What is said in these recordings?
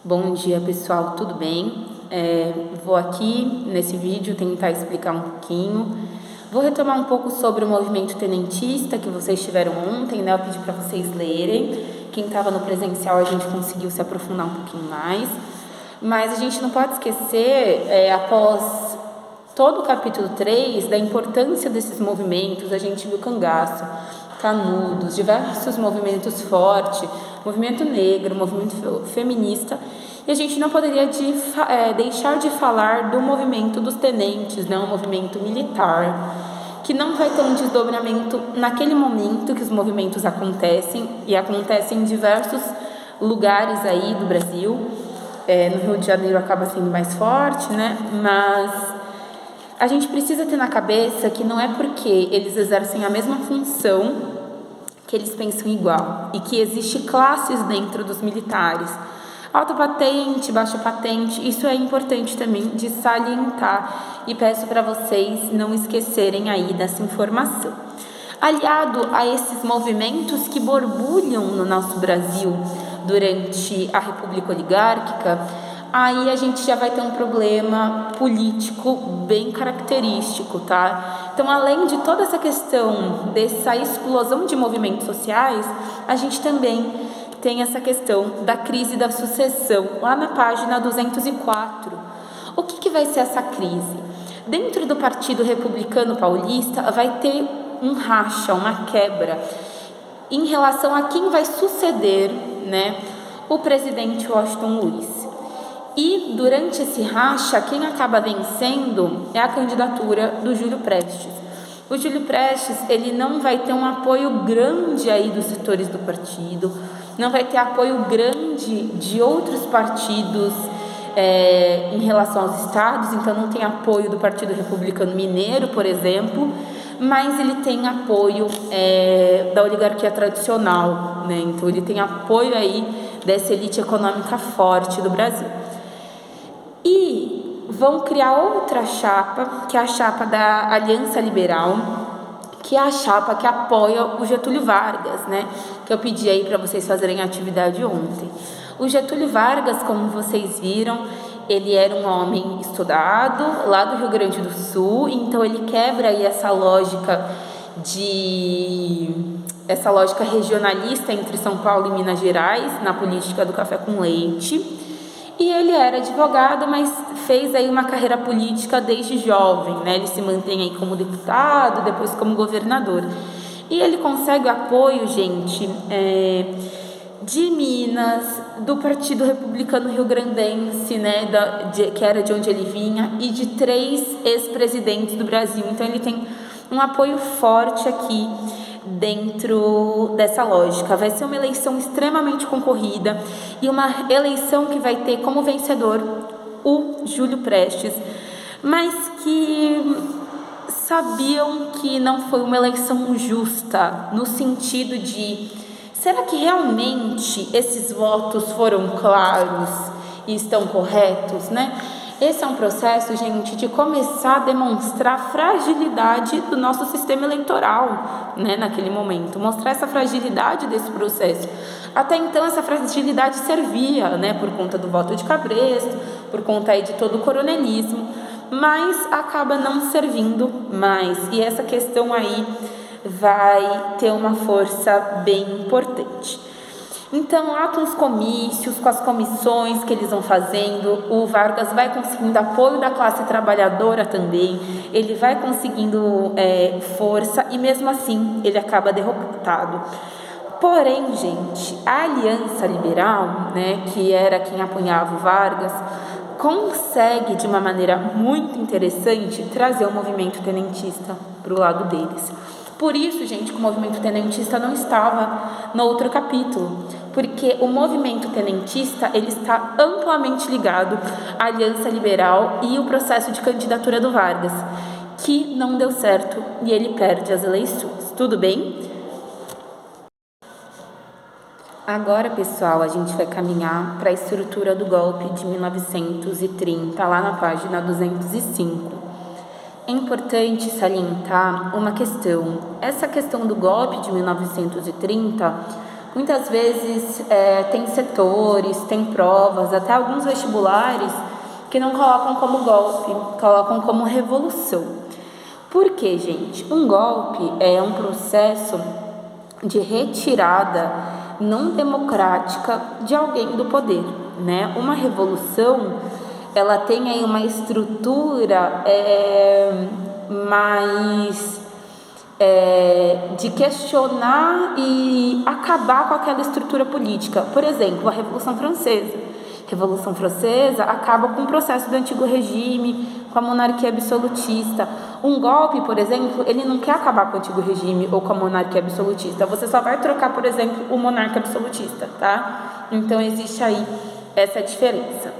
Bom dia, pessoal, tudo bem? Vou aqui nesse vídeo tentar explicar um pouquinho. Vou retomar um pouco sobre o movimento tenentista que vocês tiveram ontem, né? Eu pedi para vocês lerem. Quem estava no presencial, a gente conseguiu se aprofundar um pouquinho mais. Mas a gente não pode esquecer, após todo o capítulo 3, da importância desses movimentos. A gente viu cangaço, Canudos, diversos movimentos fortes, movimento negro, movimento feminista, e a gente não poderia deixar de falar do movimento dos tenentes, né, um movimento militar, que não vai ter um desdobramento naquele momento que os movimentos acontecem, e acontecem em diversos lugares aí do Brasil. No Rio de Janeiro acaba sendo mais forte, né, mas a gente precisa ter na cabeça que não é porque eles exercem a mesma função que eles pensam igual, e que existe classes dentro dos militares, alta patente, baixa patente. Isso é importante também de salientar, e peço para vocês não esquecerem aí dessa informação. Aliado a esses movimentos que borbulham no nosso Brasil durante a República Oligárquica, aí a gente já vai ter um problema político bem característico, tá? Então, além de toda essa questão dessa explosão de movimentos sociais, a gente também tem essa questão da crise da sucessão, lá na página 204. O que vai ser essa crise? Dentro do Partido Republicano Paulista vai ter um racha, uma quebra, em relação a quem vai suceder, né, o presidente Washington Luiz. E durante esse racha, quem acaba vencendo é a candidatura do Júlio Prestes. O Júlio Prestes, ele não vai ter um apoio grande aí dos setores do partido, não vai ter apoio grande de outros partidos em relação aos estados, então não tem apoio do Partido Republicano Mineiro, por exemplo, mas ele tem apoio da oligarquia tradicional, né? Então ele tem apoio aí dessa elite econômica forte do Brasil. E vão criar outra chapa, que é a chapa da Aliança Liberal, que é a chapa que apoia o Getúlio Vargas, né? Que eu pedi aí para vocês fazerem a atividade ontem. O Getúlio Vargas, como vocês viram, ele era um homem estudado lá do Rio Grande do Sul, então ele quebra aí essa lógica regionalista entre São Paulo e Minas Gerais na política do café com leite. E ele era advogado, mas fez aí uma carreira política desde jovem, né? Ele se mantém aí como deputado, depois como governador. E ele consegue apoio, gente, de Minas, do Partido Republicano Rio-Grandense, né? Que era de onde ele vinha, e de 3 ex-presidentes do Brasil. Então ele tem um apoio forte aqui dentro dessa lógica. Vai ser uma eleição extremamente concorrida e uma eleição que vai ter como vencedor o Júlio Prestes, mas que sabiam que não foi uma eleição justa, no sentido de: será que realmente esses votos foram claros e estão corretos, né? Esse é um processo, gente, de começar a demonstrar a fragilidade do nosso sistema eleitoral, né, naquele momento. Mostrar essa fragilidade desse processo. Até então, essa fragilidade servia, né, por conta do voto de cabresto, por conta aí de todo o coronelismo, mas acaba não servindo mais. E essa questão aí vai ter uma força bem importante. Então, lá com os comícios, com as comissões que eles vão fazendo, o Vargas vai conseguindo apoio da classe trabalhadora também, ele vai conseguindo força, e mesmo assim ele acaba derrotado. Porém, gente, a Aliança Liberal, né, que era quem apoiava o Vargas, consegue de uma maneira muito interessante trazer o movimento tenentista para o lado deles. Por isso, gente, que o movimento tenentista não estava no outro capítulo, porque o movimento tenentista, ele está amplamente ligado à Aliança Liberal e o processo de candidatura do Vargas, que não deu certo e ele perde as eleições. Tudo bem? Agora, pessoal, a gente vai caminhar para a estrutura do golpe de 1930, lá na página 205. É importante salientar uma questão. Essa questão do golpe de 1930 muitas vezes tem setores, tem provas, até alguns vestibulares que não colocam como golpe, colocam como revolução. Por quê, gente? Um golpe é um processo de retirada não democrática de alguém do poder, né? Uma revolução, ela tem aí uma estrutura mais de questionar e acabar com aquela estrutura política. Por exemplo, a Revolução Francesa. A Revolução Francesa acaba com o processo do antigo regime, com a monarquia absolutista. Um golpe, por exemplo, ele não quer acabar com o antigo regime ou com a monarquia absolutista. Você só vai trocar, por exemplo, o monarca absolutista, tá? Então, existe aí essa diferença.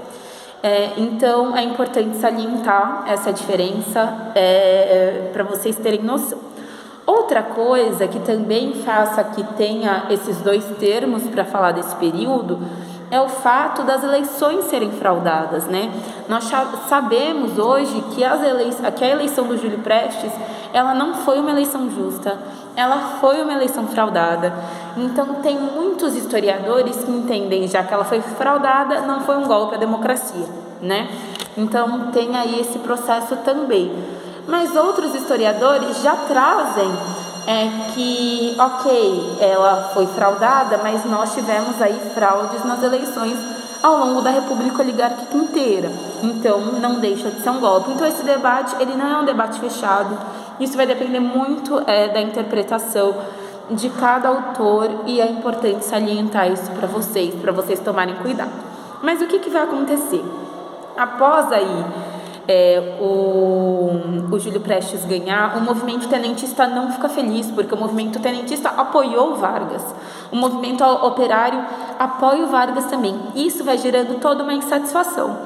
Então, é importante salientar essa diferença para vocês terem noção. Outra coisa que também faça que tenha esses dois termos para falar desse período é o fato das eleições serem fraudadas, né? Nós sabemos hoje que a eleição do Júlio Prestes, ela não foi uma eleição justa, ela foi uma eleição fraudada. Então, tem muitos historiadores que entendem, já que ela foi fraudada, não foi um golpe à democracia, né? Então, tem aí esse processo também. Mas outros historiadores já trazem que, ok, ela foi fraudada, mas nós tivemos aí fraudes nas eleições ao longo da República Oligárquica inteira. Então, não deixa de ser um golpe. Então, esse debate, ele não é um debate fechado. Isso vai depender muito da interpretação de cada autor e é importante salientar isso para vocês tomarem cuidado. Mas o que vai acontecer? Após aí o Júlio Prestes ganhar, o movimento tenentista não fica feliz, porque o movimento tenentista apoiou o Vargas, o movimento operário apoia o Vargas também. Isso vai gerando toda uma insatisfação.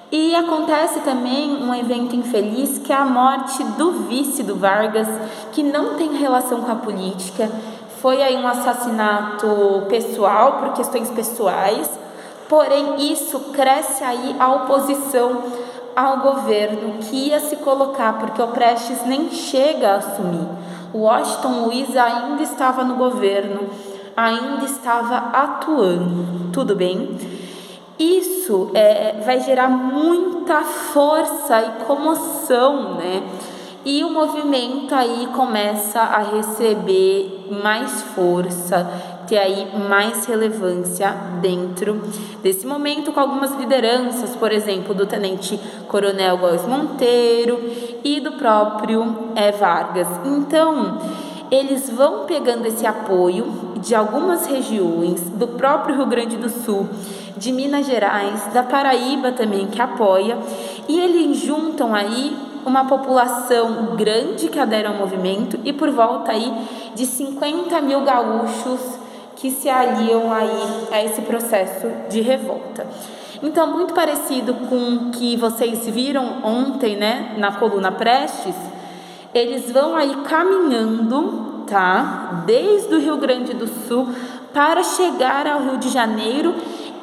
E acontece também um evento infeliz, que é a morte do vice do Vargas, que não tem relação com a política. Foi aí um assassinato pessoal, por questões pessoais, porém isso cresce aí a oposição ao governo que ia se colocar, porque o Prestes nem chega a assumir. O Washington Luiz ainda estava no governo, ainda estava atuando, tudo bem? Isso vai gerar muita força e comoção, né? E o movimento aí começa a receber mais força, ter aí mais relevância dentro desse momento, com algumas lideranças, por exemplo, do Tenente Coronel Góes Monteiro e do próprio Vargas. Então, eles vão pegando esse apoio de algumas regiões, do próprio Rio Grande do Sul, de Minas Gerais, da Paraíba também, que apoia, e eles juntam aí uma população grande que adere ao movimento e por volta aí de 50 mil gaúchos que se aliam aí a esse processo de revolta. Então, muito parecido com o que vocês viram ontem, né, na coluna Prestes, eles vão aí caminhando, tá, desde o Rio Grande do Sul para chegar ao Rio de Janeiro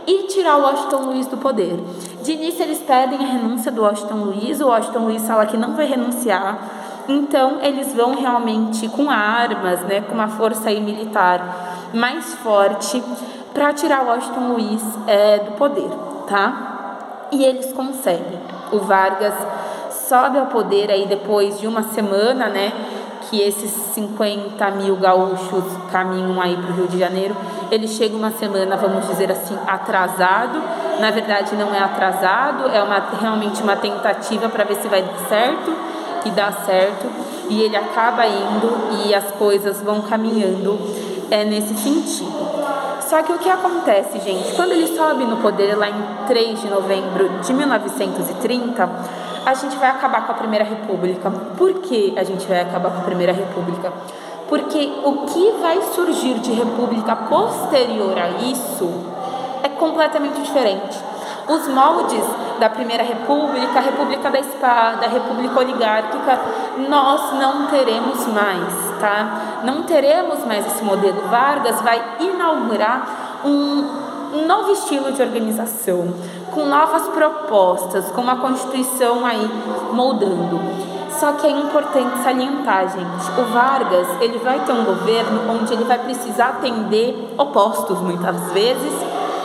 e tirar o Washington Luiz do poder. De início eles pedem a renúncia do Washington Luiz, o Washington Luiz fala que não vai renunciar, então eles vão realmente com armas, né, com uma força aí militar mais forte para tirar o Washington Luiz do poder, tá? E eles conseguem. O Vargas sobe ao poder aí depois de uma semana, né, que esses 50 mil gaúchos caminham aí para o Rio de Janeiro. Ele chega uma semana, vamos dizer assim, atrasado. Na verdade, não é atrasado, é realmente uma tentativa para ver se vai dar certo, e dá certo. E ele acaba indo e as coisas vão caminhando nesse sentido. Só que o que acontece, gente? Quando ele sobe no poder lá em 3 de novembro de 1930, a gente vai acabar com a Primeira República. Por que a gente vai acabar com a Primeira República? Porque o que vai surgir de república posterior a isso é completamente diferente. Os moldes da Primeira República, a República da Espada, a República Oligárquica, nós não teremos mais, tá? Não teremos mais esse modelo. Vargas vai inaugurar um novo estilo de organização, com novas propostas, com uma Constituição aí moldando. Só que é importante salientar, gente, o Vargas, ele vai ter um governo onde ele vai precisar atender opostos muitas vezes,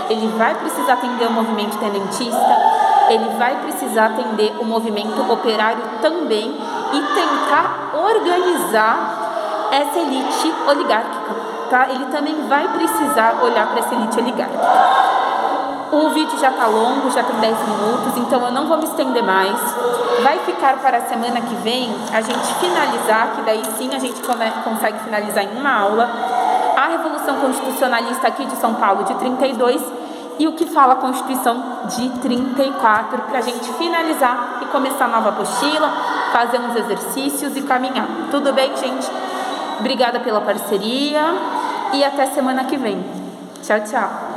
ele vai precisar atender o movimento tenentista, ele vai precisar atender o movimento operário também e tentar organizar essa elite oligárquica, tá? Ele também vai precisar olhar para essa elite oligárquica. O vídeo já está longo, já tem 10 minutos, então eu não vou me estender mais. Vai ficar para a semana que vem a gente finalizar, que daí sim a gente consegue finalizar em uma aula, a Revolução Constitucionalista aqui de São Paulo de 32 e o que fala a Constituição de 34, para a gente finalizar e começar a nova apostila, fazer uns exercícios e caminhar. Tudo bem, gente? Obrigada pela parceria e até semana que vem. Tchau, tchau.